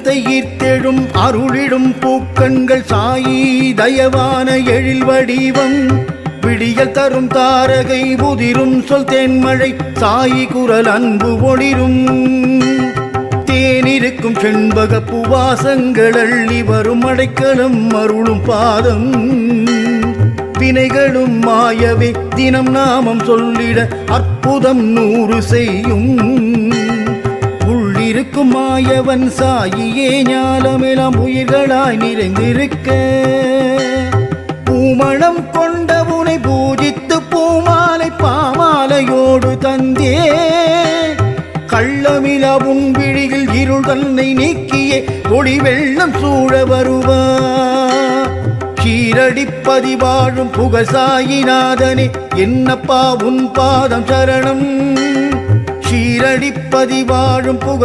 உள்ளத்தை ஈர்த்தெழும் அருளிடும் பூக்கண்கள் சாயி தயவான எழில் வடிவம் விடியல் தரும் தாரகை புதிரும் சொல் தென்மழை சாயி குரல் அன்பு ஒளிரும் தேனிருக்கும் செண்பக பூவாசங்கள் அள்ளி வரும் அடைக்கலம் அருளும் பாதம் வினைகளும் மாயவே தினம் நாமம் சொல்லிட அற்புதம் 100 செய்யும் உள்ளிருக்கும் மாயவன் சாயியே ஞானமெல்லாம் உயிர்களாய் நிறைந்திருக்க பூமணம் கொண்ட உனை பூஜித்து பூமாலை பாமாலையோடு தந்தே கள்ளமிலா உன் விழியில் இருள் தன்னை நீக்கியே ஒளி வெள்ளம் சூழ வருவா ஷீரடிப்பதி வாழும் புகழ் சாயிநாதனே என்னப்பா உன் பாதம் சரணம் ஷீரடிப்பதி வாழும் புகழ்